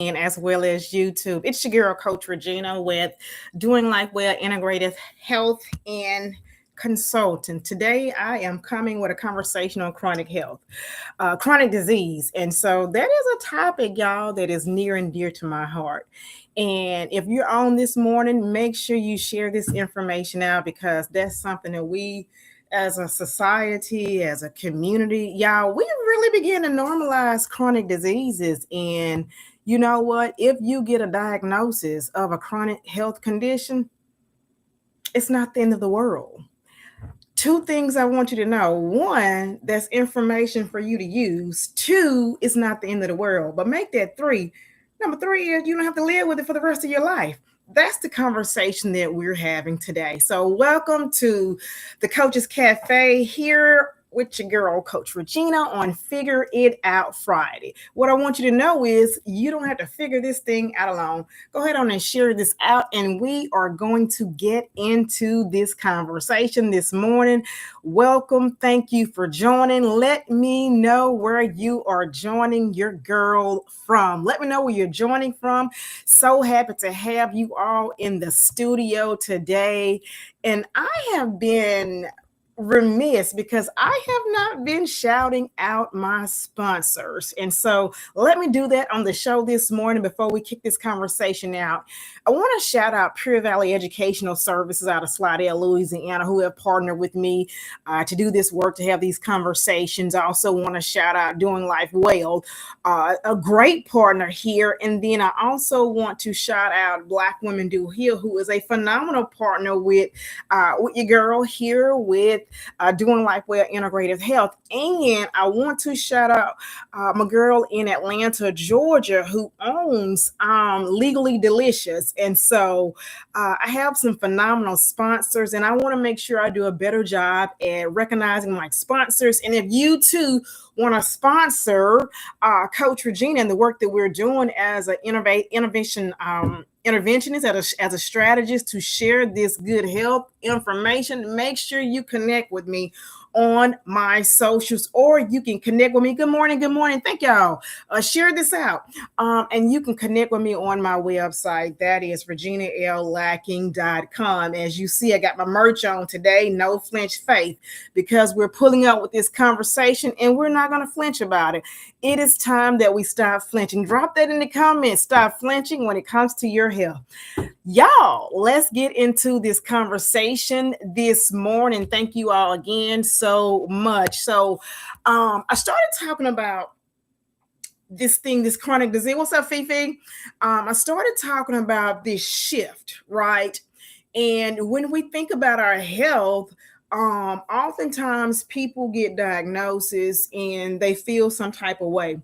and as well as YouTube. It's your girl, Coach Regina, with Doing Life Well Integrative Health and Consultant. Today, I am coming with a conversation on chronic health, chronic disease. And so, that is a topic, y'all, that is near and dear to my heart. And if you're on this morning, make sure you share this information out because that's something that we as a society, as a community, y'all, we really begin to normalize chronic diseases. And you know what? If you get a diagnosis of a chronic health condition, it's not the end of the world. Two things I want you to know. One, that's information for you to use. Two, it's not the end of the world. But make that three. Number three is you don't have to live with it for the rest of your life. That's the conversation that we're having today. So, welcome to the Coach's Cafe here with your girl, Coach Regina, on Figure It Out Friday. What I want you to know is you don't have to figure this thing out alone. Go ahead on and share this out, and we are going to get into this conversation this morning. Welcome. Thank you for joining. Let me know where you are joining your girl from. Let me know where you're joining from. So happy to have you all in the studio today. And I have been remiss because I have not been shouting out my sponsors. And so let me do that on the show this morning before we kick this conversation out. I want to shout out Pure Valley Educational Services out of Slidell, Louisiana, who have partnered with me to do this work, to have these conversations. I also want to shout out Doing Life Well, a great partner here. And then I also want to shout out Black Women Do Heal, who is a phenomenal partner with your girl here with Doing Life Well Integrative Health. And I want to shout out my girl in Atlanta, Georgia, who owns Legally Delicious. And so I have some phenomenal sponsors, and I want to make sure I do a better job at recognizing my sponsors. And if you too want to sponsor Coach Regina and the work that we're doing as an interventionist, as a strategist to share this good health information, make sure you connect with me on my socials, or you can connect with me. Good morning. Thank y'all. Share this out. And you can connect with me on my website. That is reginalllacking.com. As you see, I got my merch on today, No Flinch Faith, because we're pulling up with this conversation and we're not going to flinch about it. It is time that we stop flinching. Drop that in the comments. Stop flinching when it comes to your health. Y'all, let's get into this conversation this morning. Thank you all again so much. So I started talking about this chronic disease. What's up, Fifi? I started talking about this shift, right? And when we think about our health, oftentimes people get diagnoses and they feel some type of way.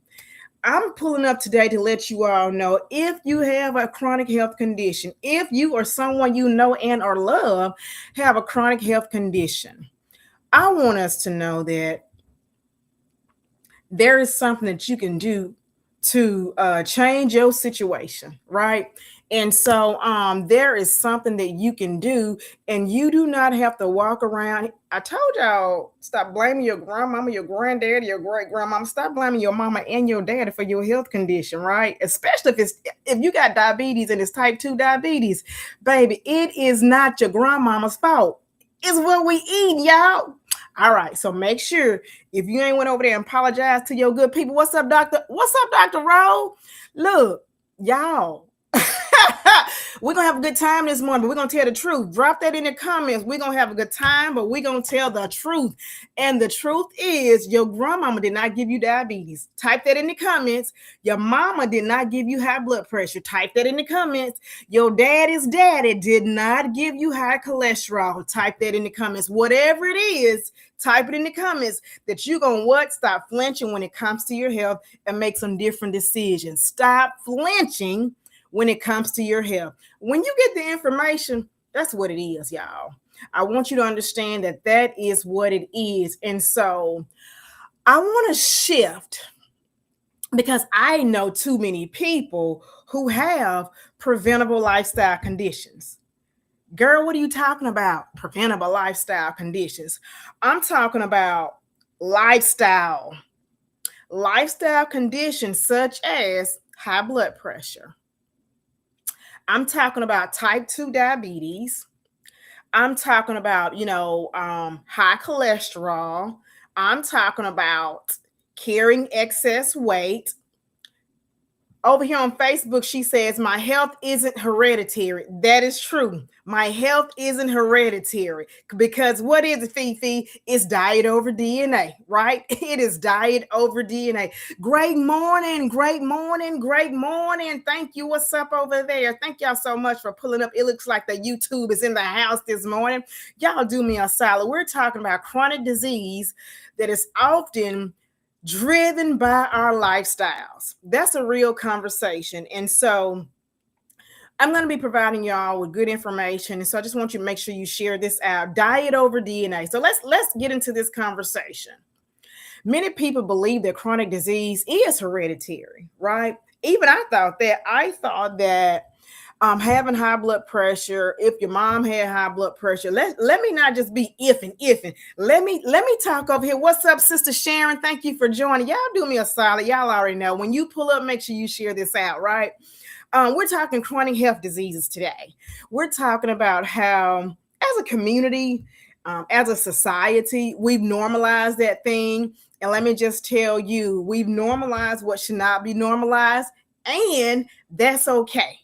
I'm pulling up today to let you all know, if you have a chronic health condition, if you or someone you know and or love have a chronic health condition, I want us to know that there is something that you can do to change your situation, right? And so there is something that you can do, and you do not have to walk around. I told y'all, stop blaming your grandmama, your granddad, your great grandmama. Stop blaming your mama and your daddy for your health condition, right? Especially if you got diabetes and it's type 2 diabetes, baby, it is not your grandmama's fault. It's what we eat, y'all. All right, so make sure if you ain't went over there and apologize to your good people. What's up, doctor? What's up, Dr. Rowe? Look, y'all. We're going to have a good time this morning, but we're going to tell the truth. Drop that in the comments. We're going to have a good time, but we're going to tell the truth. And the truth is, your grandmama did not give you diabetes. Type that in the comments. Your mama did not give you high blood pressure. Type that in the comments. Your daddy's daddy did not give you high cholesterol. Type that in the comments. Whatever it is, type it in the comments that you're going to stop flinching when it comes to your health and make some different decisions. Stop flinching when it comes to your health. When you get the information, that's what it is, y'all. I want you to understand that that is what it is. And so I want to shift because I know too many people who have preventable lifestyle conditions. Girl, what are you talking about? Preventable lifestyle conditions. I'm talking about lifestyle conditions such as high blood pressure. I'm talking about type 2 diabetes. I'm talking about, high cholesterol. I'm talking about carrying excess weight. Over here on Facebook, she says, my health isn't hereditary. That is true. My health isn't hereditary because what is it, Fifi? It's diet over DNA, right? It is diet over DNA. Great morning, great morning, great morning. Thank you. What's up over there? Thank y'all so much for pulling up. It looks like the YouTube is in the house this morning. Y'all do me a solid. We're talking about chronic disease that is often driven by our lifestyles. That's a real conversation. And so I'm going to be providing y'all with good information. And so I just want you to make sure you share this out. Diet over DNA. So let's get into this conversation. Many people believe that chronic disease is hereditary, right? Even I thought that having high blood pressure, if your mom had high blood pressure, let me not just be ifing. Let me talk over here. What's up, Sister Sharon? Thank you for joining. Y'all do me a solid. Y'all already know when you pull up, make sure you share this out, right? We're talking chronic health diseases today. We're talking about how, as a community, as a society, we've normalized that thing. And let me just tell you, we've normalized what should not be normalized, and that's okay.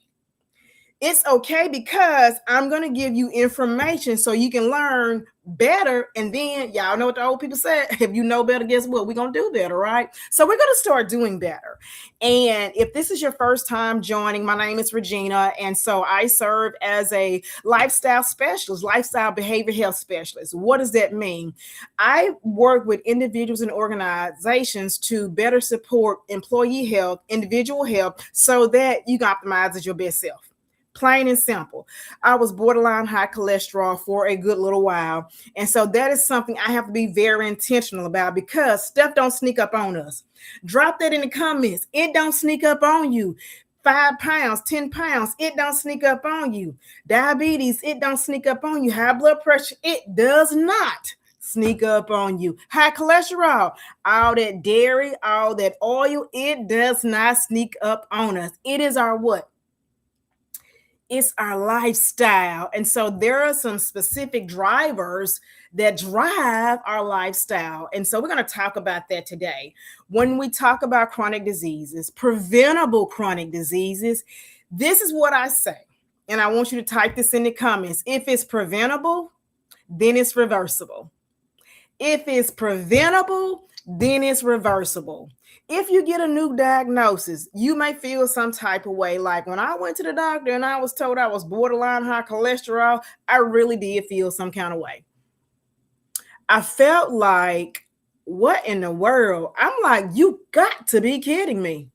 It's okay because I'm going to give you information so you can learn better. And then y'all know what the old people said, if you know better, guess what? We're going to do better, right? So we're going to start doing better. And if this is your first time joining, my name is Regina. And so I serve as a lifestyle specialist, lifestyle behavior health specialist. What does that mean? I work with individuals and organizations to better support employee health, individual health, so that you can optimize as your best self. Plain and simple. I was borderline high cholesterol for a good little while. And so that is something I have to be very intentional about because stuff don't sneak up on us. Drop that in the comments. It don't sneak up on you. 5 pounds, 10 pounds, it don't sneak up on you. Diabetes, it don't sneak up on you. High blood pressure, it does not sneak up on you. High cholesterol, all that dairy, all that oil, it does not sneak up on us. It is our what? It's our lifestyle. And so there are some specific drivers that drive our lifestyle. And so we're going to talk about that today. When we talk about chronic diseases, preventable chronic diseases, this is what I say. And I want you to type this in the comments. If it's preventable, then it's reversible. If it's preventable, then it's reversible. If you get a new diagnosis, you may feel some type of way. Like when I went to the doctor and I was told I was borderline high cholesterol, I really did feel some kind of way. I felt like, what in the world? I'm like, you got to be kidding me.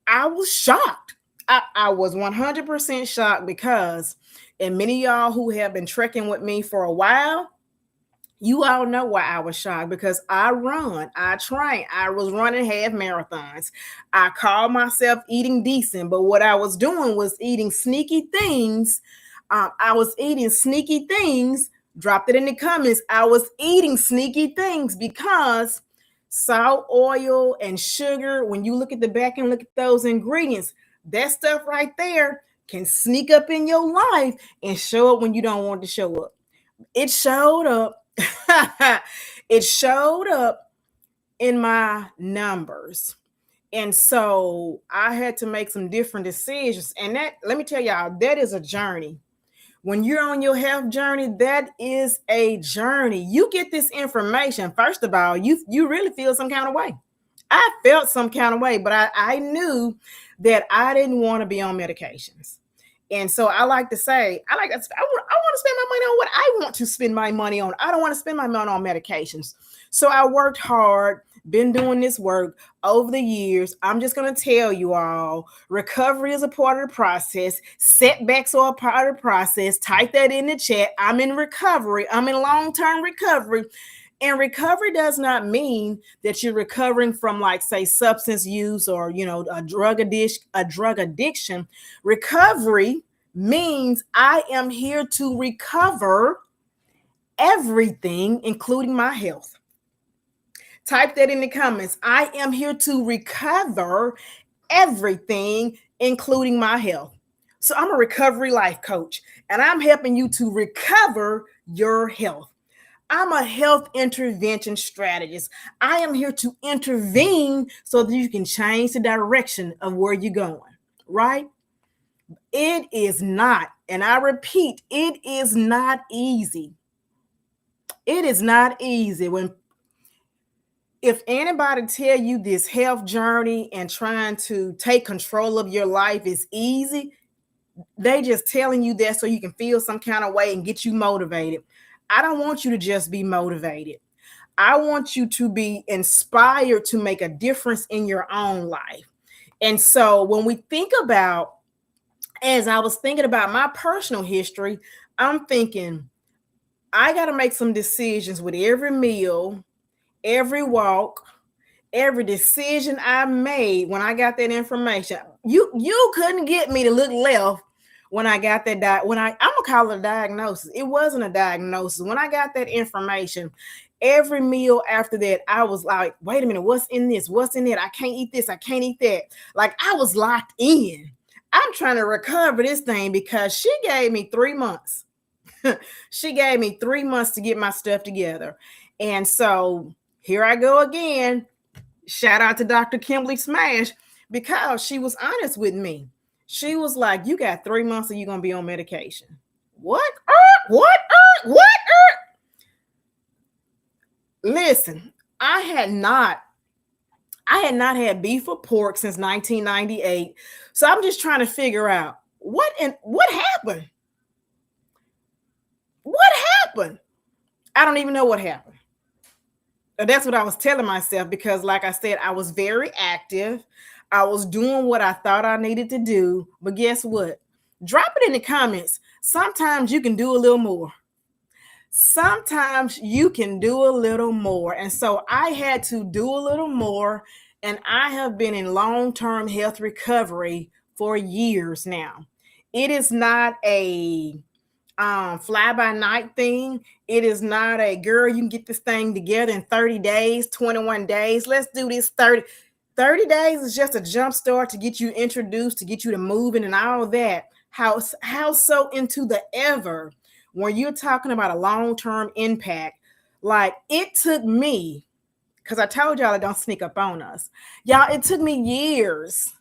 I was shocked. I was 100% shocked because, and many of y'all who have been trekking with me for a while, you all know why I was shocked because I train. I was running half marathons. I called myself eating decent, but what I was doing was eating sneaky things. I was eating sneaky things. Dropped it in the comments. I was eating sneaky things because salt, oil, and sugar, when you look at the back and look at those ingredients, that stuff right there can sneak up in your life and show up when you don't want to show up. It showed up. It showed up in my numbers. And so I had to make some different decisions. And that, let me tell y'all, that is a journey. When you're on your health journey, that is a journey. You get this information. First of all, you really feel some kind of way. I felt some kind of way, but I knew that I didn't want to be on medications. And so I like to say, I want to spend my money on what I want to spend my money on. I don't want to spend my money on medications. So I worked hard, been doing this work over the years. I'm just going to tell you all, recovery is a part of the process. Setbacks are a part of the process. Type that in the chat. I'm in recovery. I'm in long-term recovery. And recovery does not mean that you're recovering from, like, say, substance use or, a drug addiction. Recovery means I am here to recover everything, including my health. Type that in the comments. I am here to recover everything, including my health. So I'm a recovery life coach, and I'm helping you to recover your health. I'm a health intervention strategist. I am here to intervene so that you can change the direction of where you're going, right? It is not, and I repeat, it is not easy. It is not easy when if anybody tell you this health journey and trying to take control of your life is easy, they just telling you that so you can feel some kind of way and get you motivated. I don't want you to just be motivated. I want you to be inspired to make a difference in your own life. And so when we think about, as I was thinking about my personal history, I'm thinking, I got to make some decisions with every meal, every walk, every decision I made when I got that information. You couldn't get me to look left when I got that I'm gonna call it a diagnosis. It wasn't a diagnosis. When I got that information, every meal after that, I was like, wait a minute, what's in this? What's in it? I can't eat this, I can't eat that. Like I was locked in. I'm trying to recover this thing because she gave me 3 months. She gave me 3 months to get my stuff together. And so here I go again. Shout out to Dr. Kimberly Smash because she was honest with me. She was like, you got 3 months and you're going to be on medication. What? What? Listen, I had not had beef or pork since 1998. So I'm just trying to figure out what happened? What happened? I don't even know what happened. That's what I was telling myself because, like I said, I was very active. I was doing what I thought I needed to do. But guess what? Drop it in the comments. Sometimes you can do a little more. Sometimes you can do a little more. And so I had to do a little more. And I have been in long-term health recovery for years now. It is not a fly by night thing. It is not a girl, you can get this thing together in 30 days, 21 days. Let's do this 30 days is just a jump start to get you introduced, to get you to moving and all of that. How so into the ever when you're talking about a long-term impact? Like it took me, because I told y'all it don't sneak up on us. Y'all, it took me years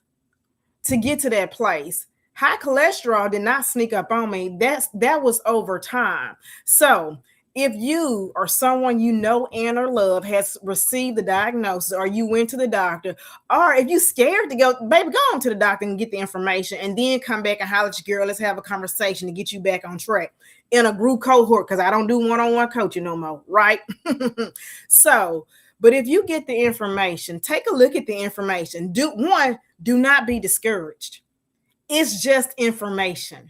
to get to that place. High cholesterol did not sneak up on me. That was over time. So if you or someone you know and or love has received the diagnosis, or you went to the doctor, or if you're scared to go, baby, go on to the doctor and get the information and then come back and holler at your girl. Let's have a conversation to get you back on track in a group cohort, because I don't do one-on-one coaching no more, right? So, but if you get the information, take a look at the information. Do not be discouraged. It's just information.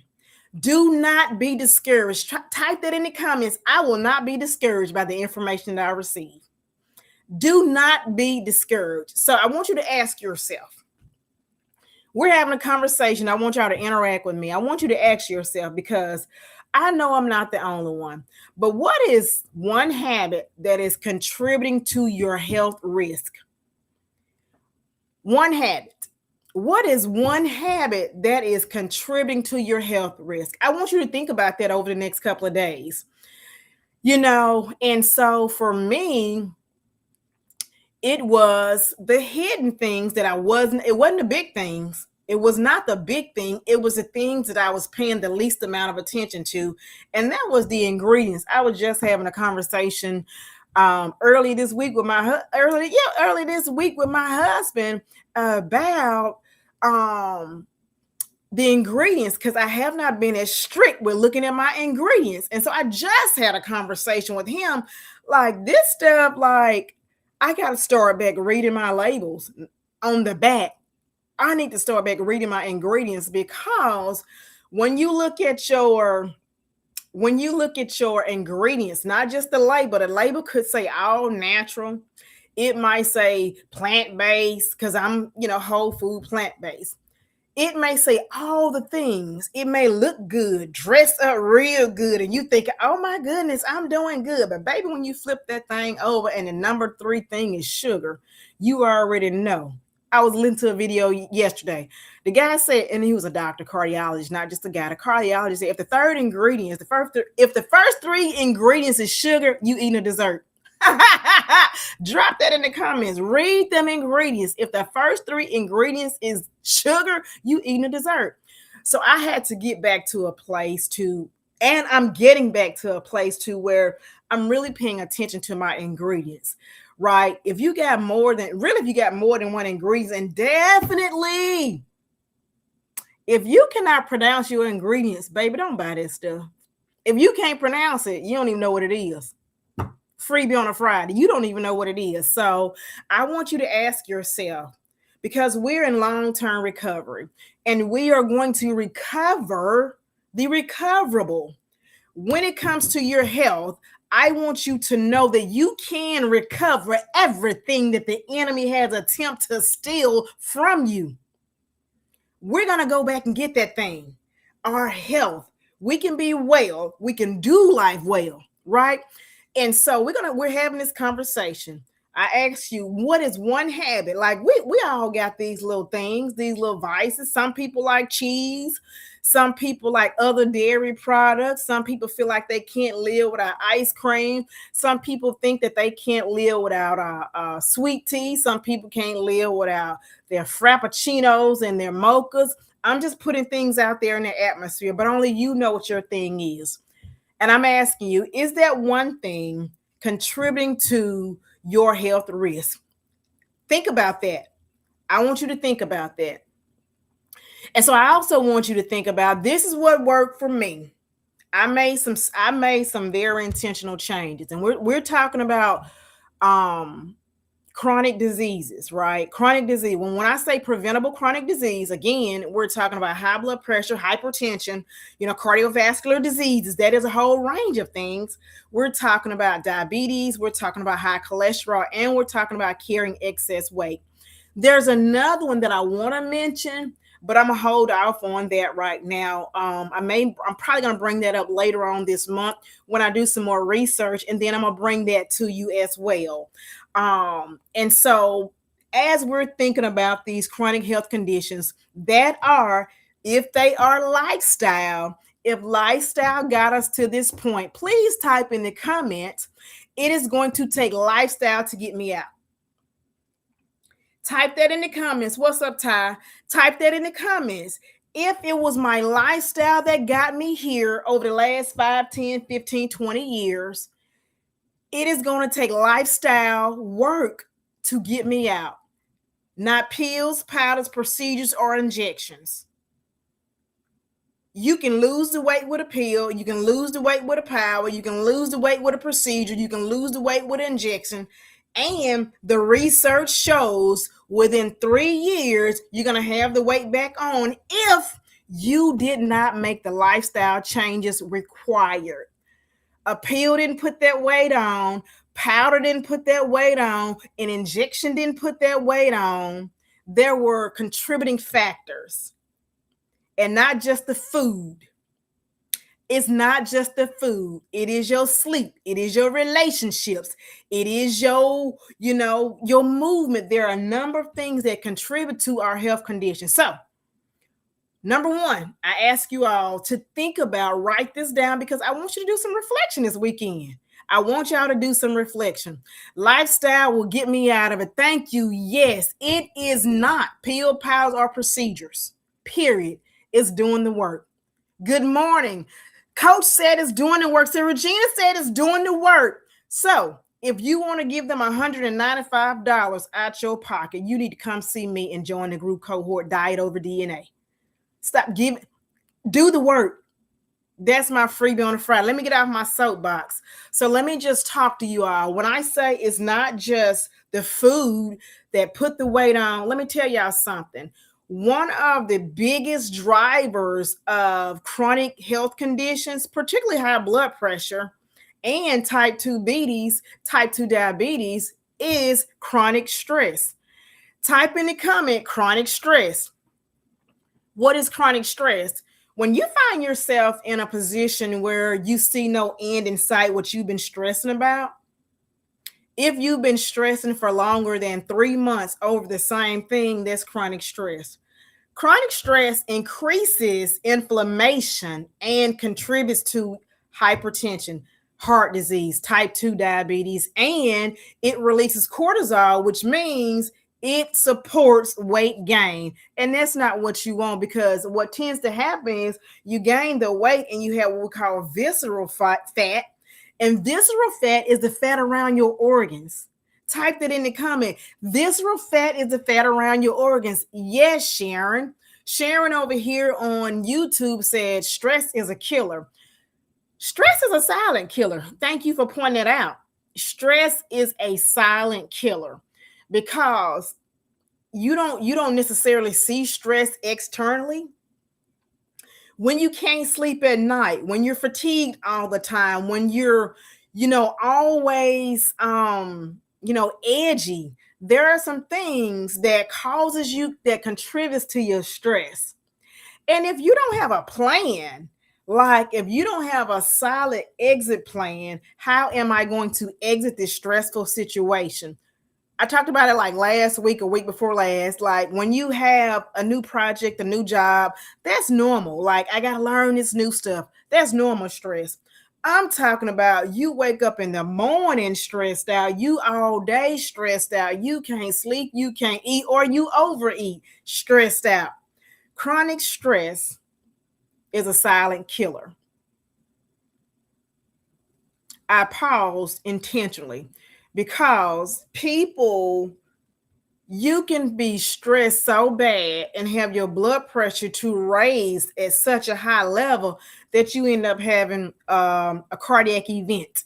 Do not be discouraged. Type that in the comments. I will not be discouraged by the information that I receive. Do not be discouraged. So I want you to ask yourself. We're having a conversation. I want y'all to interact with me. I want you to ask yourself, because I know I'm not the only one. But what is one habit that is contributing to your health risk? One habit. What is one habit that is contributing to your health risk? I want you to think about that over the next couple of days. And so for me, it was the hidden things that it wasn't the big things. It was not the big thing. It was the things that I was paying the least amount of attention to. And that was the ingredients. I was just having a conversation early this week with my husband about the ingredients, because I have not been as strict with looking at my ingredients. And so I just had a conversation with him, like this stuff, like I got to start back reading my labels on the back. I need to start back reading my ingredients, because when you look at your ingredients, not just the label could say all natural. It might say plant-based, because I'm, whole food plant-based. It may say all the things. It may look good, dress up real good, and you think, oh my goodness, I'm doing good. But baby, when you flip that thing over and the number 3 thing is sugar, you already know I was listening to a video yesterday. The guy said, and he was a doctor, cardiologist, not just a guy. The cardiologist said, if the third ingredients, if the first three ingredients is sugar, you eating a dessert. Drop that in the comments. Read them ingredients. If the first three ingredients is sugar, you eating a dessert. So I had to get back to a place and I'm getting back to a place to where I'm really paying attention to my ingredients, right? If you got more than one ingredient, and definitely if you cannot pronounce your ingredients, baby, don't buy this stuff. If you can't pronounce it, you don't even know what it is. Freebie on a Friday, you don't even know what it is. So I want you to ask yourself, because we're in long-term recovery and we are going to recover the recoverable. When it comes to your health, I want you to know that you can recover everything that the enemy has attempted to steal from you. We're going to go back and get that thing. Our health. We can be well. We can do life well, right? And so we're having this conversation. I asked you, what is one habit? Like we all got these little things, these little vices. Some people like cheese. Some people like other dairy products. Some people feel like they can't live without ice cream. Some people think that they can't live without sweet tea. Some people can't live without their frappuccinos and their mochas. I'm just putting things out there in the atmosphere, but only you know what your thing is. And I'm asking you, is that one thing contributing to your health risk? Think about that. I want you to think about that. And so I also want you to think about, this is what worked for me. I made some very intentional changes. And we're talking about chronic diseases, right? Chronic disease. When I say preventable chronic disease, again, we're talking about high blood pressure, hypertension, cardiovascular diseases. That is a whole range of things. We're talking about diabetes. We're talking about high cholesterol, and we're talking about carrying excess weight. There's another one that I want to mention, but I'm gonna hold off on that right now. I'm probably gonna bring that up later on this month when I do some more research, and then I'm gonna bring that to you as well. And so as we're thinking about these chronic health conditions that are, if they are lifestyle, if lifestyle got us to this point, please type in the comments, it is going to take lifestyle to get me out. Type that in the comments. What's up, Ty? Type that in the comments. If it was my lifestyle that got me here over the last 5, 10, 15, 20 years, it is going to take lifestyle work to get me out. Not pills, powders, procedures, or injections. You can lose the weight with a pill. You can lose the weight with a powder. You can lose the weight with a procedure. You can lose the weight with an injection. And the research shows within 3 years, you're going to have the weight back on if you did not make the lifestyle changes required. A pill didn't put that weight on. Powder didn't put that weight on. An injection didn't put that weight on. There were contributing factors. And not just the food. It's not just the food. It is your sleep. It is your relationships. It is your movement. There are a number of things that contribute to our health condition. So, number one, I ask you all to think about, write this down, because I want you to do some reflection this weekend. I want y'all to do some reflection. Lifestyle will get me out of it. Thank you. Yes, it is not pill, powders, or procedures. Period. It's doing the work. Good morning. Coach said it's doing the work. So Regina said it's doing the work. So if you want to give them $195 out your pocket, you need to come see me and join the group cohort Diet Over DNA. Do the work. That's my freebie on the Friday. Let me get off my soapbox. So let me just talk to you all. When I say it's not just the food that put the weight on, let me tell y'all something. One of the biggest drivers of chronic health conditions, particularly high blood pressure and type 2 diabetes, is chronic stress. Type in the comment, chronic stress. What is chronic stress? When you find yourself in a position where you see no end in sight, what you've been stressing about, If you've been stressing for longer than 3 months over the same thing, that's chronic stress. Chronic stress increases inflammation and contributes to hypertension, heart disease, type 2 diabetes, and it releases cortisol, which means it supports weight gain. And that's not what you want, because what tends to happen is you gain the weight and you have what we call visceral fat. And visceral fat is the fat around your organs. Type that in the comment. Visceral fat is the fat around your organs. Yes, Sharon. Sharon over here on YouTube said stress is a killer. Stress is a silent killer. Thank you for pointing that out. Stress is a silent killer because you don't necessarily see stress externally. When you can't sleep at night, when you're fatigued all the time, when you're always edgy, there are some things that causes you, that contributes to your stress. And if you don't have a plan, like if you don't have a solid exit plan, how am I going to exit this stressful situation? I talked about it like last week or week before last. Like when you have a new project, a new job, that's normal. Like I got to learn this new stuff. That's normal stress. I'm talking about you wake up in the morning stressed out, you all day stressed out, you can't sleep, you can't eat, or you overeat, stressed out. Chronic stress is a silent killer. I paused intentionally because you can be stressed so bad and have your blood pressure to raise at such a high level that you end up having a cardiac event.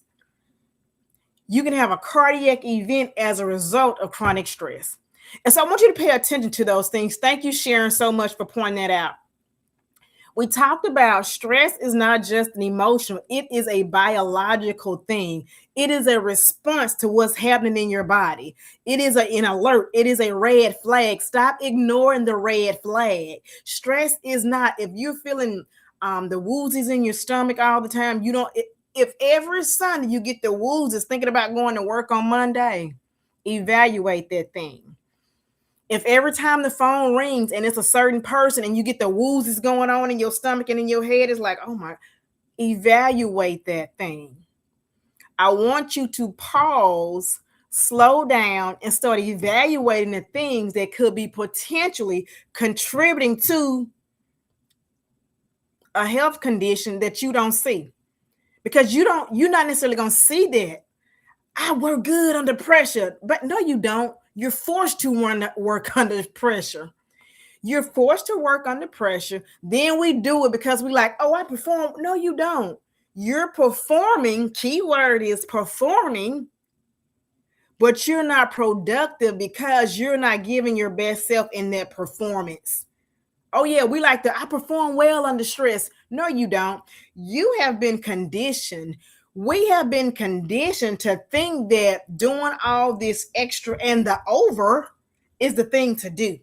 You can have a cardiac event as a result of chronic stress. And so I want you to pay attention to those things. Thank you, Sharon, so much for pointing that out. We talked about stress is not just an emotional, it is a biological thing. It is a response to what's happening in your body. It is an alert. It is a red flag. Stop ignoring the red flag. Stress is not, if you're feeling the woozies in your stomach all the time, if every Sunday you get the woozies thinking about going to work on Monday, evaluate that thing. If every time the phone rings and it's a certain person and you get the woozies going on in your stomach and in your head, it's like, oh my, evaluate that thing. I want you to pause, slow down, and start evaluating the things that could be potentially contributing to a health condition that you don't see. Because you're not necessarily going to see that. I work good under pressure, but no, you don't. You're forced to work under pressure. You're forced to work under pressure. Then we do it because we like, oh, I perform. No, you don't. You're performing. Keyword is performing, but you're not productive because you're not giving your best self in that performance. Oh yeah, we like I perform well under stress. No, you don't. You have been conditioned. We have been conditioned to think that doing all this extra and the over is the thing to do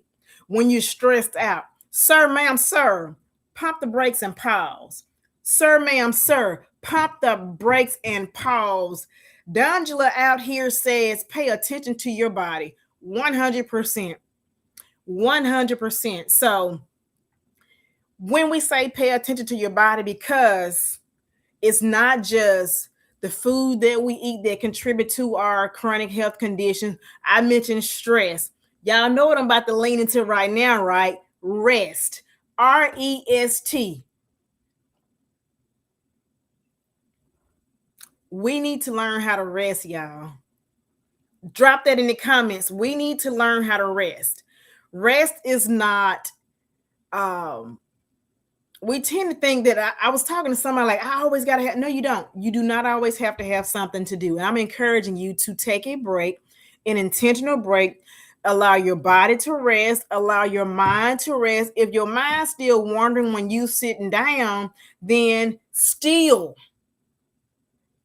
when you're stressed out. Sir, ma'am, sir, pump the brakes and pause. Sir, ma'am, sir, pump the brakes and pause. D'Angela out here says, pay attention to your body. 100%. 100%. So when we say pay attention to your body, because it's not just the food that we eat that contribute to our chronic health conditions. I mentioned stress. Y'all know what I'm about to lean into right now, right? Rest. R-E-S-T. We need to learn how to rest, y'all. Drop that in the comments. We need to learn how to rest. Rest is not we tend to think that I was talking to somebody like, I always got to have, no, you don't. You do not always have to have something to do. And I'm encouraging you to take a break, an intentional break, allow your body to rest, allow your mind to rest. If your mind's still wandering when you sitting down, then still,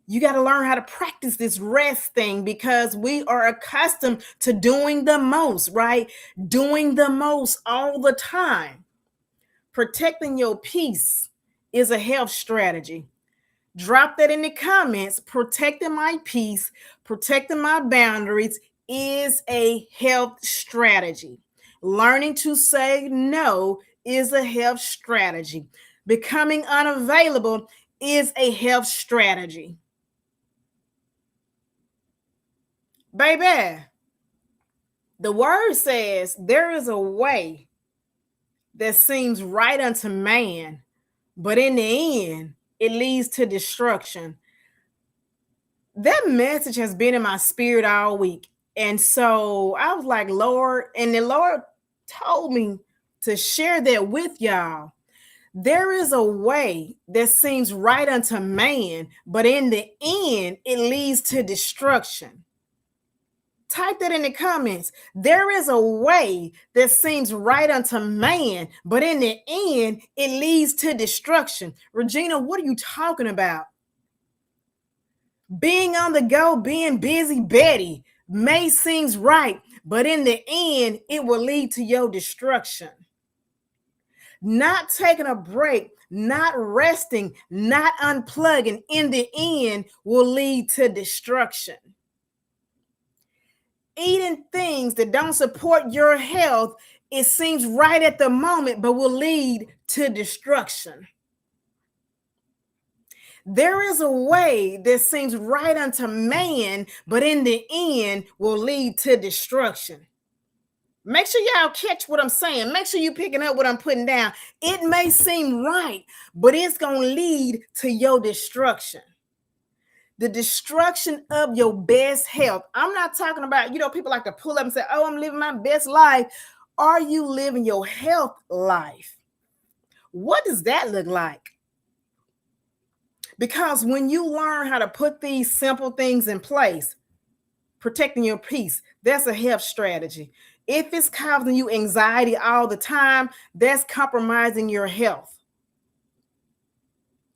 you got to learn how to practice this rest thing, because we are accustomed to doing the most, right? Doing the most all the time. Protecting your peace is a health strategy. Drop that in the comments. Protecting my peace, protecting my boundaries is a health strategy. Learning to say no is a health strategy. Becoming unavailable is a health strategy. Baby, the word says there is a way that seems right unto man, but in the end, it leads to destruction. That message has been in my spirit all week. And so I was like, Lord, and the Lord told me to share that with y'all. There is a way that seems right unto man, but in the end, it leads to destruction. Type that in the comments. There is a way that seems right unto man, but in the end, it leads to destruction. Regina, what are you talking about? Being on the go, being busy Betty may seems right, but in the end, it will lead to your destruction. Not taking a break, not resting, not unplugging, in the end will lead to destruction. Eating things that don't support your health, it seems right at the moment, but will lead to destruction. There is a way that seems right unto man, but in the end will lead to destruction. Make sure y'all catch what I'm saying. Make sure you're picking up what I'm putting down. It may seem right, but it's going to lead to your destruction. The destruction of your best health. I'm not talking about, people like to pull up and say, oh, I'm living my best life. Are you living your health life? What does that look like? Because when you learn how to put these simple things in place, protecting your peace, that's a health strategy. If it's causing you anxiety all the time, that's compromising your health.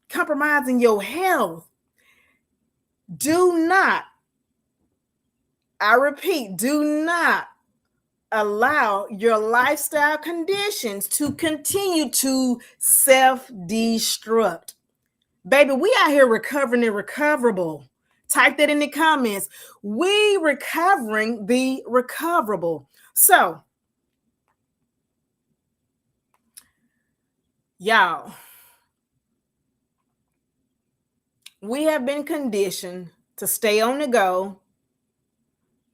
Compromising your health. Do not, I repeat, do not allow your lifestyle conditions to continue to self-destruct. Baby, we out here recovering the recoverable. Type that in the comments. We recovering the recoverable. So, y'all, we have been conditioned to stay on the go,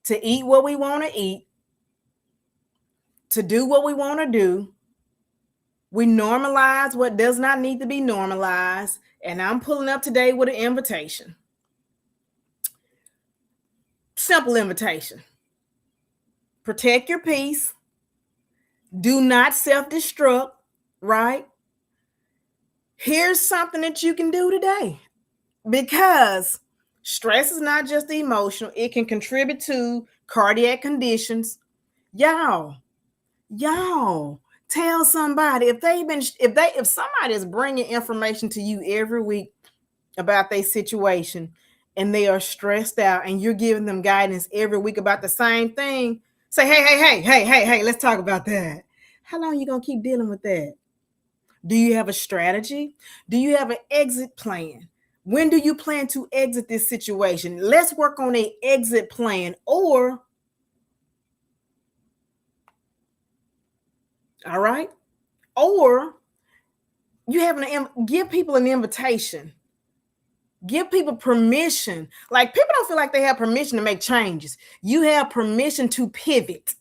to eat what we want to eat, to do what we want to do. We normalize what does not need to be normalized. And I'm pulling up today with an invitation. Simple invitation. Protect your peace. Do not self-destruct, right? Here's something that you can do today, because stress is not just emotional. It can contribute to cardiac conditions. Y'all, tell somebody if somebody is bringing information to you every week about their situation and they are stressed out and you're giving them guidance every week about the same thing, say, hey, let's talk about that. How long are you going to keep dealing with that? Do you have a strategy? Do you have an exit plan? When do you plan to exit this situation? Let's work on an exit plan. Or, all right, or you have give people an invitation. Give people permission. Like, people don't feel like they have permission to make changes. You have permission to pivot.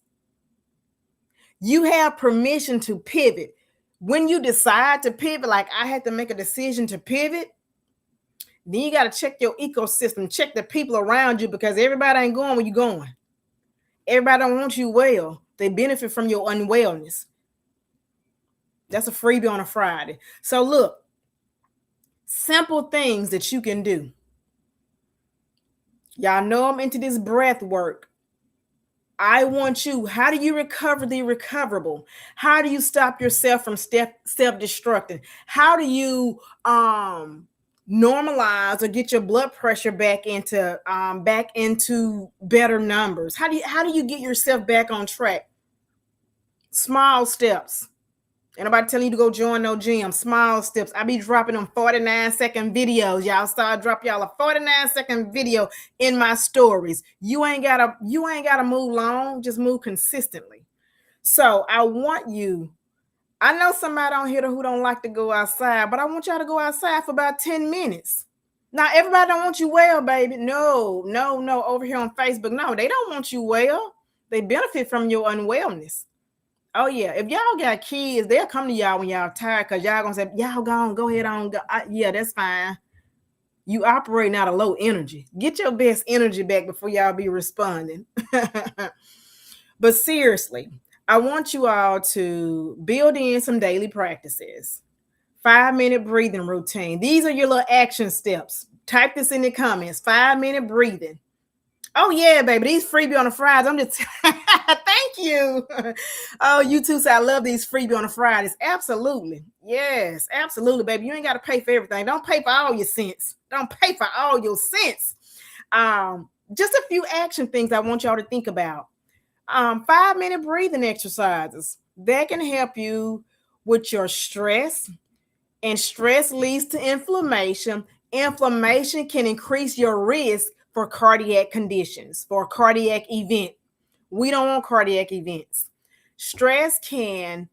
You have permission to pivot. When you decide to pivot, like I had to make a decision to pivot, then you got to check your ecosystem, check the people around you, because everybody ain't going where you're going. Everybody don't want you well. They benefit from your unwellness. That's a freebie on a Friday. So look, simple things that you can do. Y'all know I'm into this breath work. I want you, how do you recover the recoverable? How do you stop yourself from self-destructing? How do you normalize or get your blood pressure back into better numbers? How do you get yourself back on track? Small steps. Ain't nobody telling you to go join no gym. Small steps. I be dropping them 49-second videos. Y'all start drop y'all a 49-second video in my stories. You ain't gotta move long, just move consistently. So I want you. I know somebody on here who don't like to go outside, but I want y'all to go outside for about 10 minutes. Now, everybody don't want you well, baby. No, no, no. Over here on Facebook, no, they don't want you well. They benefit from your unwellness. Oh yeah, if y'all got kids, they'll come to y'all when y'all tired because y'all gonna say, y'all go ahead on. Go. Yeah, that's fine. You operating out of low energy. Get your best energy back before y'all be responding. But seriously, I want you all to build in some daily practices. 5-minute breathing routine. These are your little action steps. Type this in the comments. 5-minute breathing. Oh yeah, baby. These freebie on the Fridays. I'm just thank you. Oh, you too. So I love these freebie on the Fridays. Absolutely. Yes, absolutely, baby. You ain't got to pay for everything. Don't pay for all your cents. Don't pay for all your cents. Just a few action things I want y'all to think about. 5-minute breathing exercises that can help you with your stress, and stress leads to inflammation. Inflammation can increase your risk for cardiac conditions, for a cardiac event. We don't want cardiac events. Stress can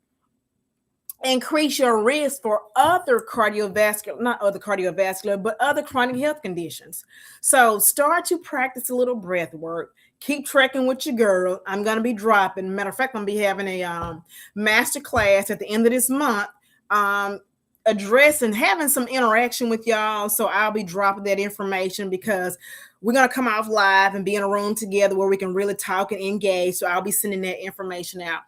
increase your risk for other cardiovascular, not other cardiovascular, but other chronic health conditions. So start to practice a little breath work. Keep trekking with your girl. I'm going to be dropping. Matter of fact, I'm going to be having a master class at the end of this month, addressing, having some interaction with y'all. So I'll be dropping that information because we're going to come off live and be in a room together where we can really talk and engage. So I'll be sending that information out.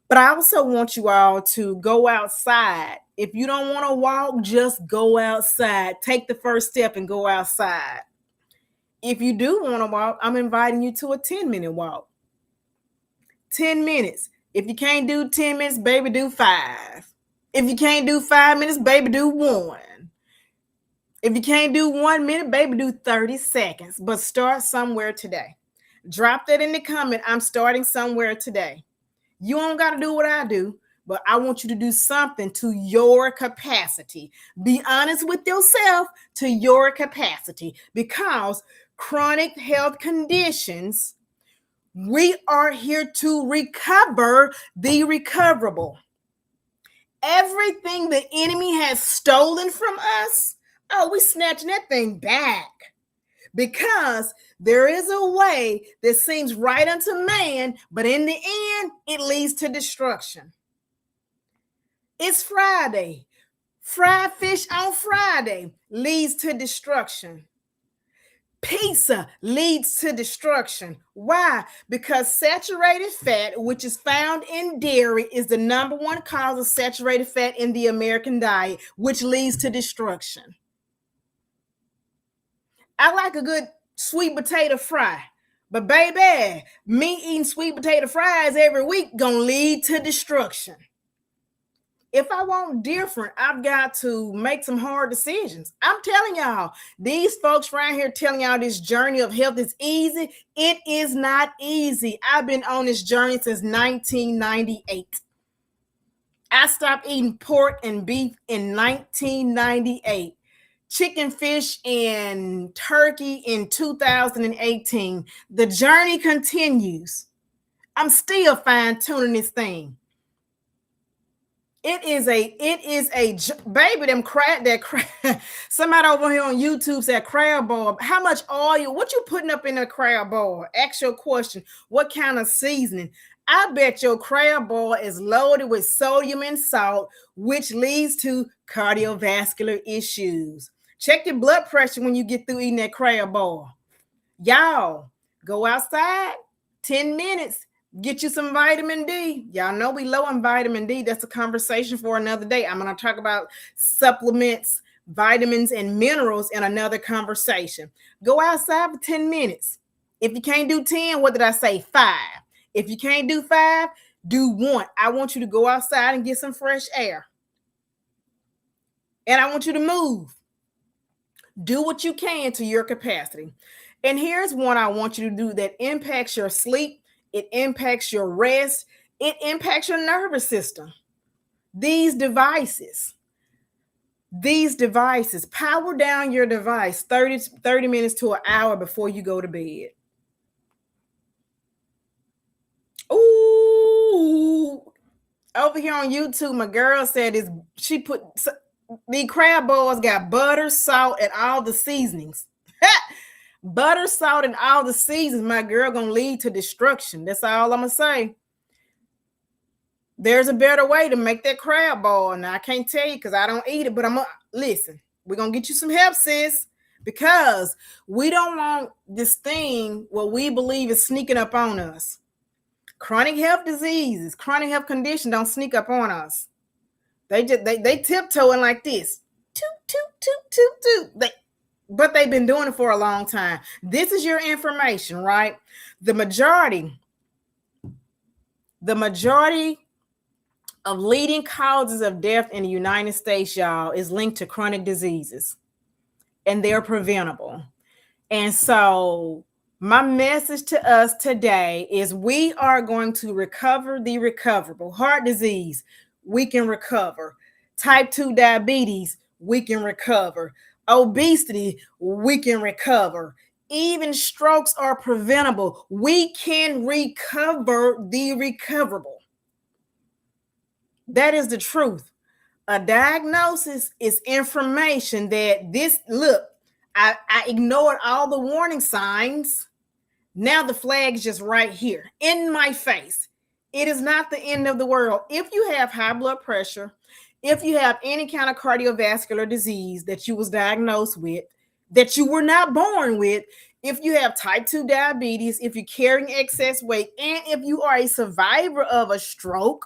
But I also want you all to go outside. If you don't want to walk, just go outside. Take the first step and go outside. If you do want to walk, I'm inviting you to a 10-minute walk. 10 minutes. If you can't do 10 minutes, baby, do 5. If you can't do 5 minutes, baby, do 1. If you can't do 1 minute, baby, do 30 seconds. But start somewhere today. Drop that in the comment. I'm starting somewhere today. You don't got to do what I do, but I want you to do something to your capacity. Be honest with yourself to your capacity, because chronic health conditions, we are here to recover the recoverable. Everything the enemy has stolen from us, oh, we snatching that thing back. Because there is a way that seems right unto man, but in the end, it leads to destruction. It's Friday. Fried fish on Friday leads to destruction. Pizza leads to destruction. Why? Because saturated fat, which is found in dairy, is the number one cause of saturated fat in the American diet, which leads to destruction. I like a good sweet potato fry, but baby, me eating sweet potato fries every week gonna lead to destruction. If I want different, I've got to make some hard decisions. I'm telling y'all, these folks around here telling y'all this journey of health is easy. It is not easy. I've been on this journey since 1998. I stopped eating pork and beef in 1998. Chicken, fish, and turkey in 2018. The journey continues. I'm still fine-tuning this thing. It is a baby, them crab, somebody over here on YouTube said crab ball. How much oil? What you putting up in a crab ball? Ask your question. What kind of seasoning? I bet your crab ball is loaded with sodium and salt, which leads to cardiovascular issues. Check your blood pressure when you get through eating that crab ball. Y'all, go outside, 10 minutes, get you some vitamin D. Y'all know we low on vitamin D. That's a conversation for another day. I'm going to talk about supplements, vitamins, and minerals in another conversation. Go outside for 10 minutes. If you can't do 10, what did I say? 5. If you can't do 5, do 1. I want you to go outside and get some fresh air. And I want you to move. Do what you can to your capacity. And here's one I want you to do that impacts your sleep. It impacts your rest. It impacts your nervous system. These devices, power down your device 30 minutes to an hour before you go to bed. Ooh, over here on YouTube, my girl said she put the crab balls got butter, salt, and all the seasonings. Butter, salt, and all the seasons, my girl, gonna lead to destruction. That's all I'm gonna say. There's a better way to make that crab ball. Now I can't tell you because I don't eat it, but I'm gonna listen. We're gonna get you some help, sis, because we don't want this thing what we believe is sneaking up on us. Chronic health diseases, chronic health condition don't sneak up on us. They just they tiptoeing like this. Toot, toot, toot, toot, toot. But they've been doing it for a long time. This is your information, right? The majority of leading causes of death in the United States, y'all, is linked to chronic diseases, and they're preventable. And so my message to us today is we are going to recover the recoverable. Heart disease, we can recover. Type 2 diabetes, we can recover. Obesity, we can recover. Even strokes are preventable. We can recover the recoverable. That is the truth. A diagnosis is information that I ignored all the warning signs. Now the flag is just right here in my face. It is not the end of the world. If you have high blood pressure, if you have any kind of cardiovascular disease that you was diagnosed with, that you were not born with, if you have type 2 diabetes, if you're carrying excess weight, and if you are a survivor of a stroke,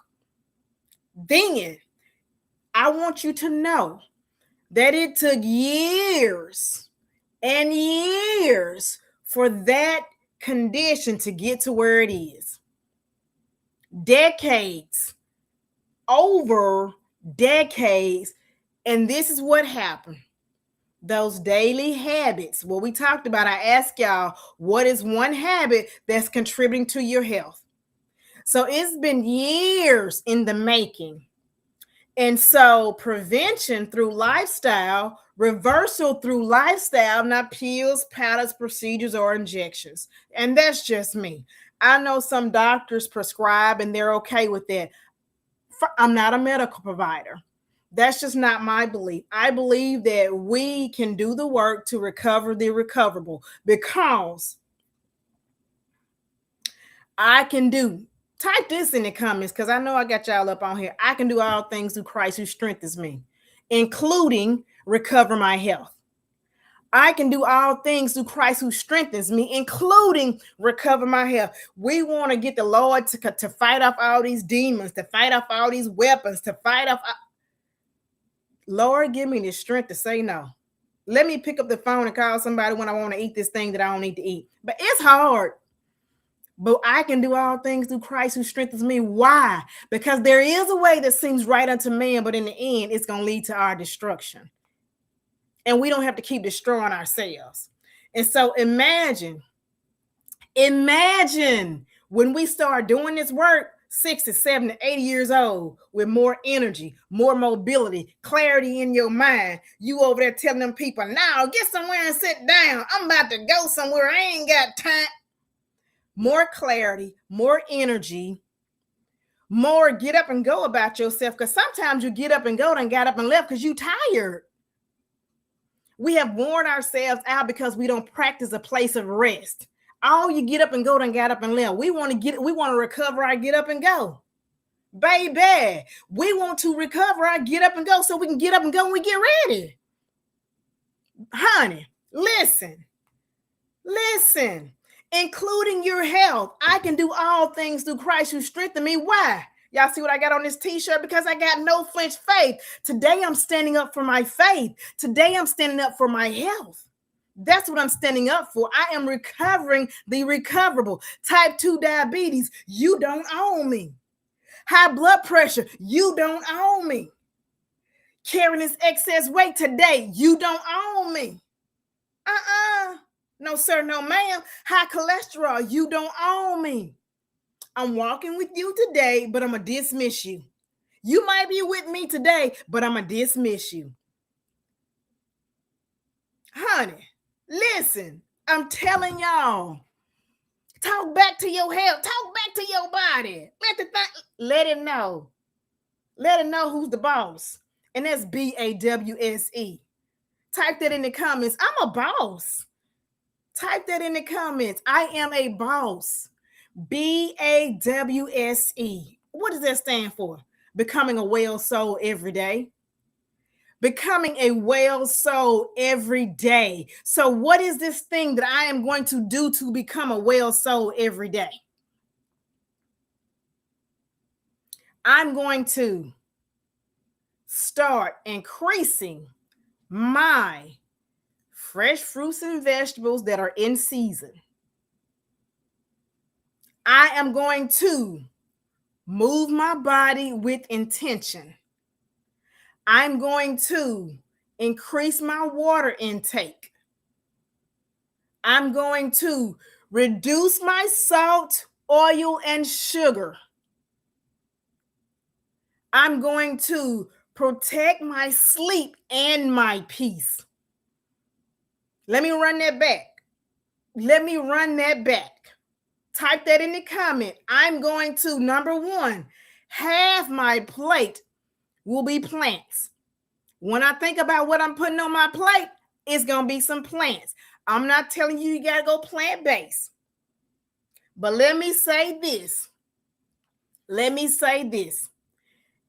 then I want you to know that it took years and years for that condition to get to where it is. Decades, over decades. And this is what happened. Those daily habits, what we talked about, I asked y'all, what is one habit that's contributing to your health? So it's been years in the making. And so prevention through lifestyle, reversal through lifestyle, not pills, powders, procedures, or injections. And that's just me. I know some doctors prescribe and they're okay with that. I'm not a medical provider. That's just not my belief. I believe that we can do the work to recover the recoverable, because I can do. Type this in the comments because I know I got y'all up on here. I can do all things through Christ who strengthens me, including recover my health. I can do all things through Christ who strengthens me, including recover my health. We want to get the Lord to fight off all these demons, to fight off all these weapons, to fight off. Lord, give me the strength to say no. Let me pick up the phone and call somebody when I want to eat this thing that I don't need to eat. But it's hard. But I can do all things through Christ who strengthens me. Why? Because there is a way that seems right unto man, but in the end, it's going to lead to our destruction. And we don't have to keep destroying ourselves. And so imagine when we start doing this work, 60, 70, 80 years old, with more energy, more mobility, clarity in your mind. You over there telling them people, now get somewhere and sit down. I'm about to go somewhere. I ain't got time. More clarity, more energy, more get up and go about yourself. Because sometimes you get up and go and got up and left because you tired. We have worn ourselves out because we don't practice a place of rest. All you get up and go and got up and left. We want to recover our get up and go. Baby, we want to recover our get up and go so we can get up and go when we get ready. Honey, listen. Including your health. I can do all things through Christ who strengthens me. Why? Y'all see what I got on this t-shirt? Because I got no flinch faith. Today I'm standing up for my faith. Today I'm standing up for my health. That's what I'm standing up for. I am recovering the recoverable. Type 2 diabetes, you don't own me. High blood pressure, you don't own me. Carrying this excess weight today, you don't own me. No, sir, no, ma'am. High cholesterol, you don't own me. I'm walking with you today, but I'm going to dismiss you. You might be with me today, but I'm going to dismiss you. Honey, listen, I'm telling y'all, talk back to your health, talk back to your body. Let it know. Let it know who's the boss. And that's BAWSE. Type that in the comments. I'm a boss. Type that in the comments. I am a boss. BAWSE. What does that stand for? Becoming a well soul every day. Becoming a well soul every day. So, what is this thing that I am going to do to become a well soul every day? I'm going to start increasing my fresh fruits and vegetables that are in season. I am going to move my body with intention. I'm going to increase my water intake. I'm going to reduce my salt, oil, and sugar. I'm going to protect my sleep and my peace. Let me run that back. Type that in the comment. I'm going to, number one, half my plate will be plants. When I think about what I'm putting on my plate, it's going to be some plants. I'm not telling you got to go plant-based. But let me say this.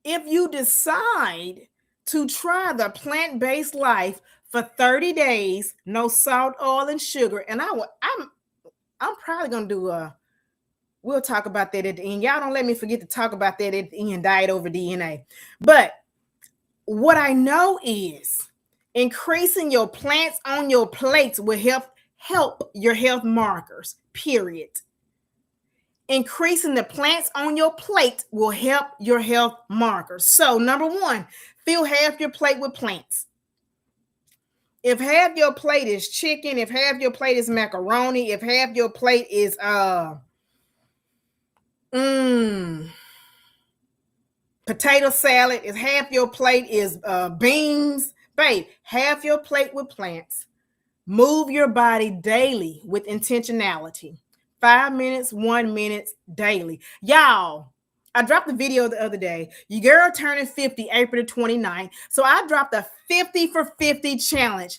If you decide to try the plant-based life for 30 days, no salt, oil, and sugar, and I'm probably going to do we'll talk about that at the end. Y'all don't let me forget to talk about that at the end, diet over DNA. But what I know is increasing your plants on your plates will help your health markers, period. Increasing the plants on your plate will help your health markers. So, number one, fill half your plate with plants. If half your plate is chicken, if half your plate is macaroni, if half your plate is potato salad, if half your plate is beans, babe, half your plate with plants. Move your body daily with intentionality. 5 minutes, 1 minute daily. Y'all, I dropped a video the other day. Your girl turning 50 April the 29th. So I dropped a 50 for 50 challenge.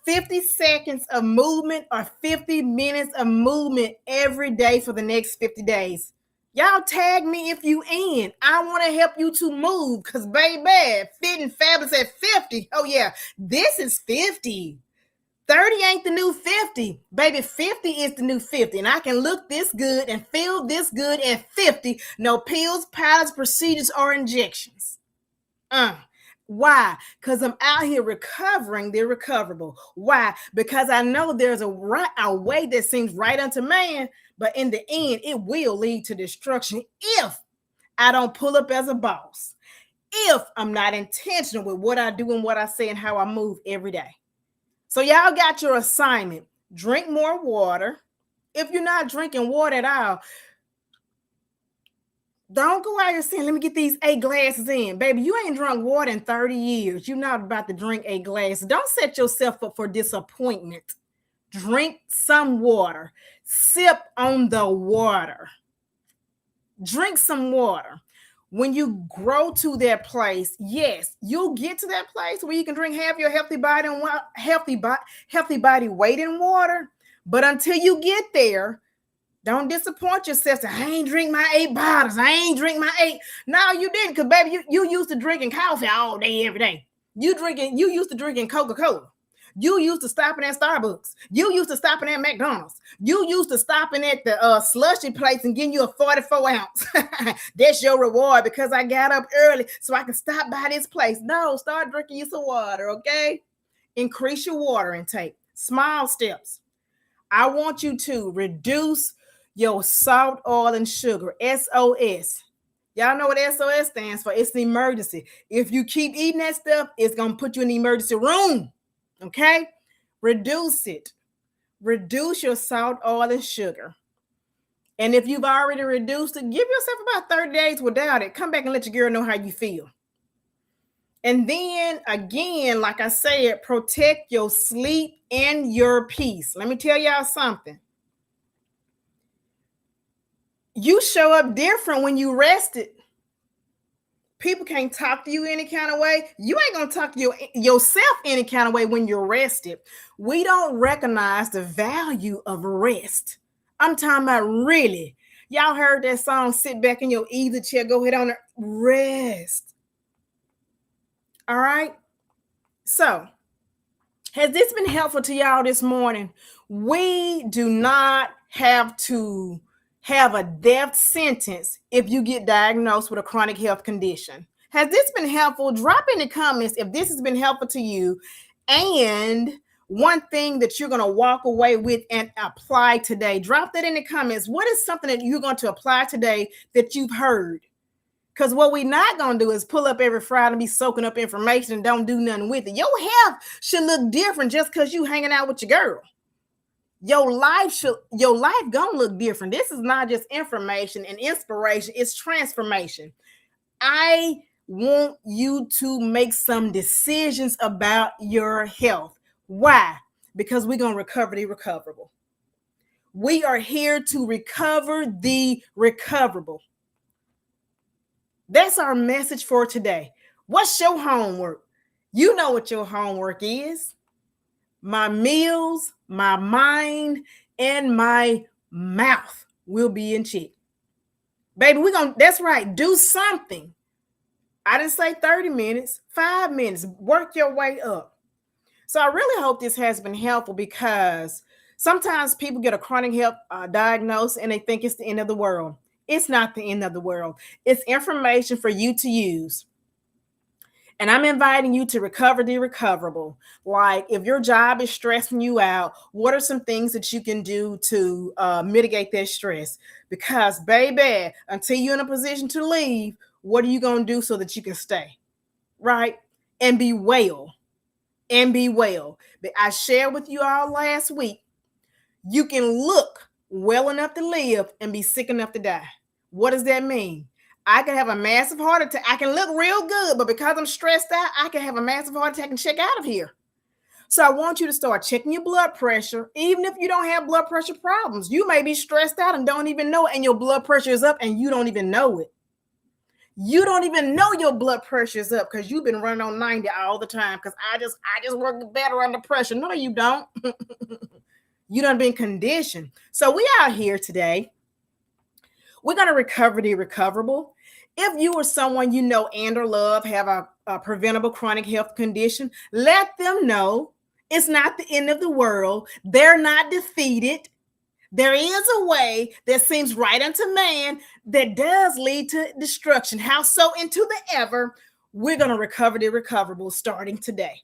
50 seconds of movement or 50 minutes of movement every day for the next 50 days. Y'all tag me if you in. I want to help you to move because, baby, fit and fabulous at 50. Oh, yeah, this is 50. 30 ain't the new 50. Baby, 50 is the new 50. And I can look this good and feel this good at 50. No pills, powders, procedures, or injections. Why? Because I'm out here recovering the recoverable. Why? Because I know there's a way that seems right unto man, but in the end, it will lead to destruction if I don't pull up as a boss. If I'm not intentional with what I do and what I say and how I move every day. So y'all got your assignment. Drink more water. If you're not drinking water at all, don't go out here saying, let me get these 8 glasses in. Baby, you ain't drunk water in 30 years. You're not about to drink 8 glasses. Don't set yourself up for disappointment. Drink some water. Sip on the water. Drink some water. When you grow to that place, yes, you'll get to that place where you can drink half your healthy body weight in water. But until you get there, don't disappoint yourself. Say, I ain't drink my 8 bottles. I ain't drink my 8. No, you didn't, because baby, you used to drinking coffee all day, every day. You used to drinking Coca-Cola. You used to stopping at Starbucks. You used to stopping at McDonald's. You used to stopping at the slushy place and getting you a 44 ounce. That's your reward because I got up early so I can stop by this place. No, start drinking you some water, okay? Increase your water intake. Small steps. I want you to reduce your salt, oil, and sugar. SOS. Y'all know what SOS stands for. It's an emergency. If you keep eating that stuff, it's going to put you in the emergency room. Okay? Reduce it. Reduce your salt, oil, and sugar. And if you've already reduced it, give yourself about 30 days without it. Come back and let your girl know how you feel. And then again, like I said, protect your sleep and your peace. Let me tell y'all something. You show up different when you rested. People can't talk to you any kind of way. You ain't gonna talk to yourself any kind of way when you're rested. We don't recognize the value of rest. I'm talking about really. Y'all heard that song, sit back in your easy chair, go ahead on it, rest. All right. So, has this been helpful to y'all this morning? We do not have to have a death sentence if you get diagnosed with a chronic health condition. Has this been helpful? Drop in the comments if this has been helpful to you. And one thing that you're going to walk away with and apply today. Drop that in the comments. What is something that you're going to apply today that you've heard? Because what we're not going to do is pull up every Friday and be soaking up information and don't do nothing with it. Your health should look different just because you hanging out with your girl. Your life gonna look different. This is not just information and inspiration, it's transformation. I want you to make some decisions about your health. Why? Because we're gonna recover the recoverable. We are here to recover the recoverable. That's our message for today. What's your homework? You know what your homework is. My meals, my mind, and my mouth will be in check. Baby, that's right, do something. I didn't say 30 minutes, 5 minutes. Work your way up. So I really hope this has been helpful because sometimes people get a chronic health diagnosis and they think it's the end of the world. It's not the end of the world. It's information for you to use. And I'm inviting you to recover the recoverable. Like if your job is stressing you out, what are some things that you can do to mitigate that stress? Because baby, until you're in a position to leave, what are you going to do so that you can stay? Right? And be well. And be well. But I shared with you all last week, you can look well enough to live and be sick enough to die. What does that mean? I can have a massive heart attack. I can look real good, but because I'm stressed out, I can have a massive heart attack and check out of here. So I want you to start checking your blood pressure, even if you don't have blood pressure problems. You may be stressed out and don't even know it, and your blood pressure is up and you don't even know it. You don't even know your blood pressure is up because you've been running on 90 all the time because I just work better under pressure. No, you don't. You done been conditioned. So we out here today. We're going to recover the recoverable. If you or someone you know and or love have a preventable chronic health condition, let them know it's not the end of the world. They're not defeated. There is a way that seems right unto man that does lead to destruction. How so? Into the ever. We're going to recover the recoverable starting today.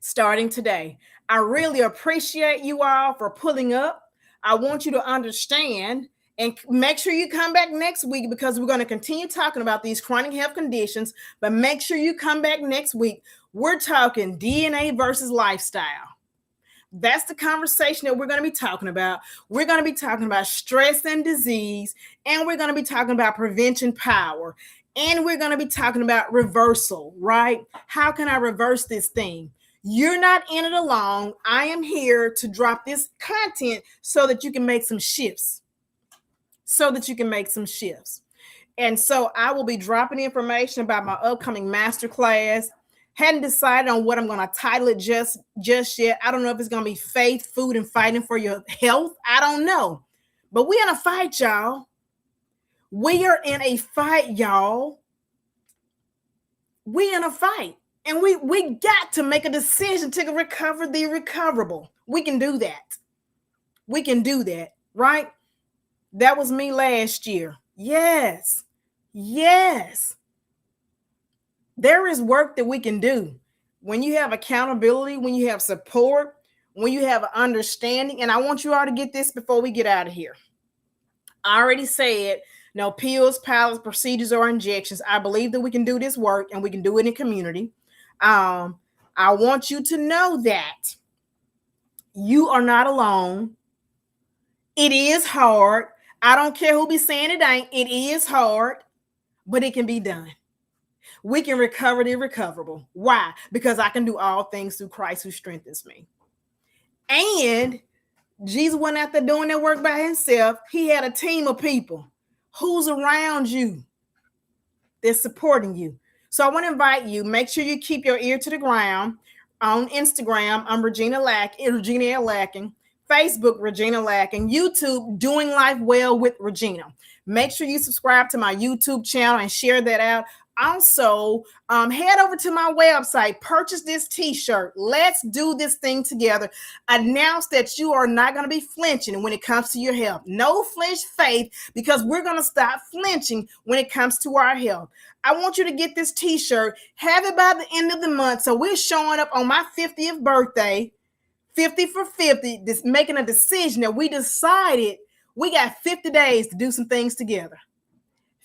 Starting today. I really appreciate you all for pulling up. I want you to understand and make sure you come back next week because we're going to continue talking about these chronic health conditions. But make sure you come back next week. We're talking DNA versus lifestyle. That's the conversation that we're going to be talking about. We're going to be talking about stress and disease, and we're going to be talking about prevention power, and we're going to be talking about reversal, right? How can I reverse this thing? You're not in it alone. I am here to drop this content so that you can make some shifts. And so I will be dropping information about my upcoming masterclass. Hadn't decided on what I'm going to title it just yet. I don't know if it's going to be faith, food, and fighting for your health. I don't know. But we're in a fight, y'all. We are in a fight, y'all. We're in a fight. And we got to make a decision to recover the recoverable. We can do that. We can do that, right? That was me last year. Yes. There is work that we can do. When you have accountability, when you have support, when you have understanding, and I want you all to get this before we get out of here. I already said, no pills, pallets, procedures, or injections. I believe that we can do this work and we can do it in community. I want you to know that you are not alone It is hard. I don't care who be saying it ain't. It is hard, but it can be done. We can recover the irrecoverable. Why? Because I can do all things through Christ who strengthens me. And Jesus wasn't out there doing that work by himself. He had a team of people. Who's around you that's supporting you? So I want to invite you, make sure you keep your ear to the ground. On Instagram, I'm Regina L. Lacking. Facebook, Regina Lacking. YouTube, Doing Life Well with Regina. Make sure you subscribe to my YouTube channel and share that out. Also, head over to my website, purchase this t-shirt. Let's do this thing together. Announce that you are not going to be flinching when it comes to your health. No flinch faith, because we're going to stop flinching when it comes to our health. I want you to get this t-shirt, have it by the end of the month. So we're showing up on my 50th birthday, 50 for 50, making a decision that we decided we got 50 days to do some things together.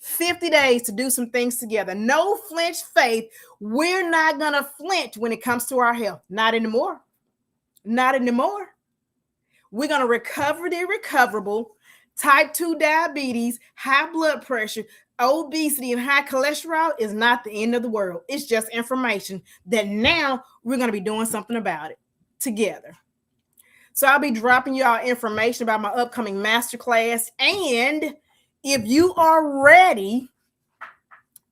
50 days to do some things together. No flinch faith. We're not going to flinch when it comes to our health. Not anymore. Not anymore. We're going to recover the irrecoverable. Type 2 diabetes, high blood pressure, obesity, and high cholesterol is not the end of the world. It's just information that now we're going to be doing something about it together. So I'll be dropping you all information about my upcoming masterclass. And if you are ready,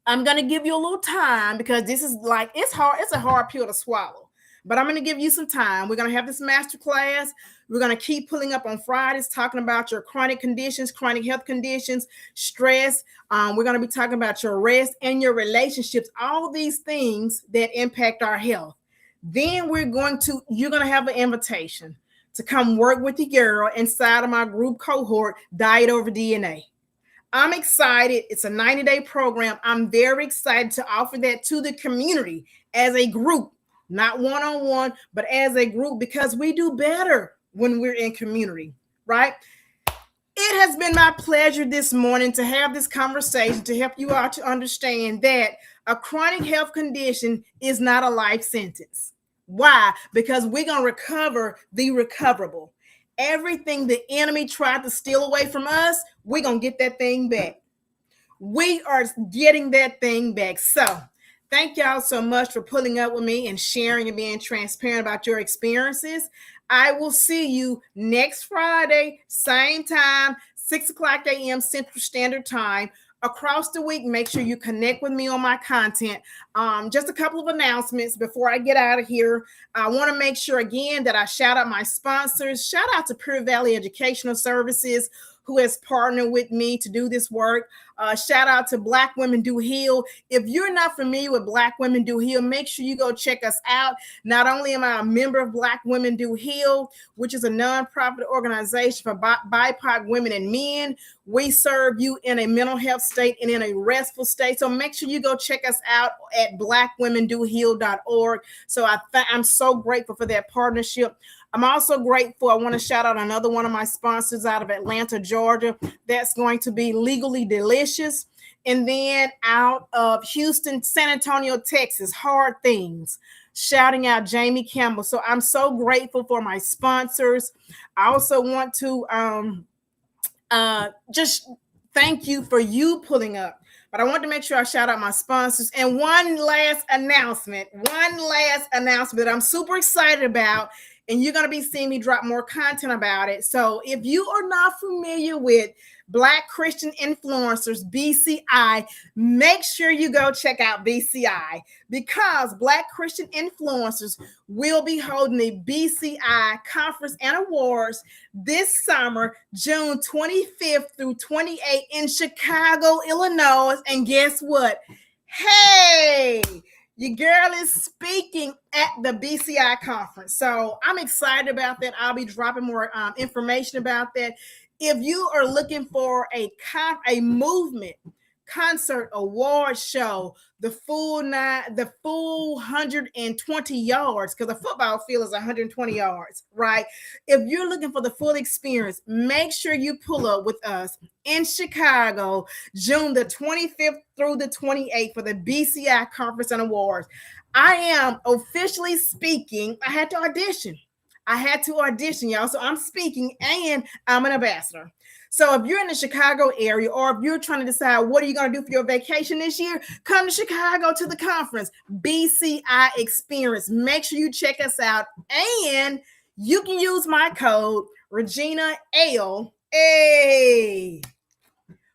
I'm going to give you a little time, because this is like, it's hard. It's a hard pill to swallow, but I'm going to give you some time. We're going to have this masterclass. We're going to keep pulling up on Fridays, talking about your chronic conditions, chronic health conditions, stress. We're going to be talking about your rest and your relationships, all these things that impact our health. Then you're going to have an invitation to come work with the girl inside of my group cohort, Diet Over DNA. I'm excited. It's a 90-day program. I'm very excited to offer that to the community as a group, not one-on-one, but as a group, because we do better when we're in community, right? It has been my pleasure this morning to have this conversation to help you all to understand that a chronic health condition is not a life sentence. Why? Because we're going to recover the recoverable. Everything the enemy tried to steal away from us, we're going to get that thing back. We are getting that thing back. So thank y'all so much for pulling up with me and sharing and being transparent about your experiences. I will see you next Friday, same time, 6 o'clock a.m. Central Standard Time. Across the week, make sure you connect with me on my content. Just a couple of announcements before I get out of here. I want to make sure again that I shout out my sponsors. Shout out to Pure Valley Educational Services, who has partnered with me to do this work. Shout out to Black Women Do Heal. If you're not familiar with Black Women Do Heal, make sure you go check us out. Not only am I a member of Black Women Do Heal, which is a nonprofit organization for BIPOC women and men, we serve you in a mental health state and in a restful state. So make sure you go check us out at blackwomendoheal.org. So I'm so grateful for that partnership. I'm also grateful. I want to shout out another one of my sponsors out of Atlanta, Georgia. That's going to be Legally Delicious. And then out of Houston, San Antonio, Texas, Hard Things. Shouting out Jamie Campbell. So I'm so grateful for my sponsors. I also want to just thank you for you pulling up. But I want to make sure I shout out my sponsors. And one last announcement that I'm super excited about. And you're going to be seeing me drop more content about it. So if you are not familiar with Black Christian Influencers, BCI, make sure you go check out BCI, because Black Christian Influencers will be holding a BCI conference and awards this summer, June 25th through 28th in Chicago, Illinois. And guess what? Hey, your girl is speaking at the BCI conference. So I'm excited about that. I'll be dropping more information about that. If you are looking for a movement, concert, award show, the full 120 yards, because a football field is 120 yards, right? If you're looking for the full experience, make sure you pull up with us in Chicago, June the 25th through the 28th for the BCI Conference and Awards. I am officially speaking. I had to audition. I had to audition, y'all. So I'm speaking and I'm an ambassador. So if you're in the Chicago area, or if you're trying to decide what are you going to do for your vacation this year, come to Chicago to the conference, BCI Experience. Make sure you check us out. And you can use my code, Regina L,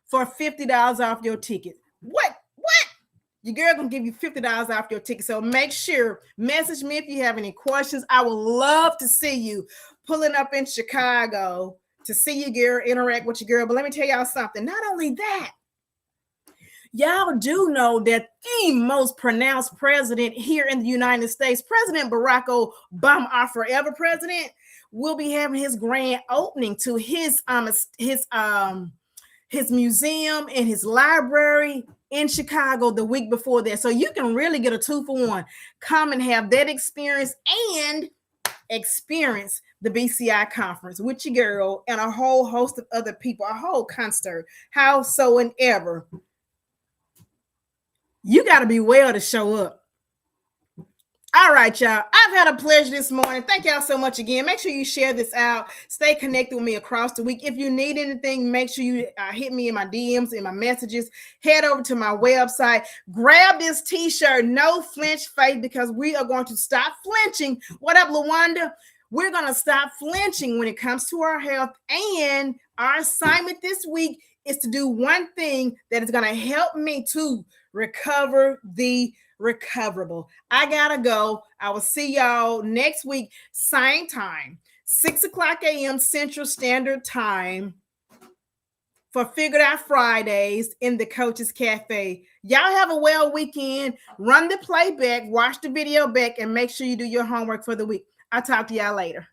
for $50 off your ticket. What? Your girl gonna give you $50 off your ticket. So make sure, message me if you have any questions. I would love to see you pulling up in Chicago to see your girl, interact with your girl. But let me tell y'all something. Not only that, y'all do know that the most pronounced president here in the United States, President Barack Obama, our forever president, will be having his grand opening to his museum and his library in Chicago the week before that. So you can really get a 2-for-1. Come and have that experience and experience the BCI conference with your girl and a whole host of other people, a whole concert, howsoever. You got to be well to show up. All right, y'all. I've had a pleasure this morning. Thank y'all so much again. Make sure you share this out. Stay connected with me across the week. If you need anything, make sure you hit me in my DMs, in my messages. Head over to my website. Grab this t-shirt, No Flinch Faith, because we are going to stop flinching. What up, LaWanda? We're going to stop flinching when it comes to our health. And our assignment this week is to do one thing that is going to help me to recover the recoverable. I gotta go. I will see y'all next week, same time, 6:00 a.m. Central Standard Time for Figured Out Fridays in the Coach's Cafe. Y'all have a well weekend. Run the playback, watch the video back, and make sure you do your homework for the week. I'll talk to y'all later.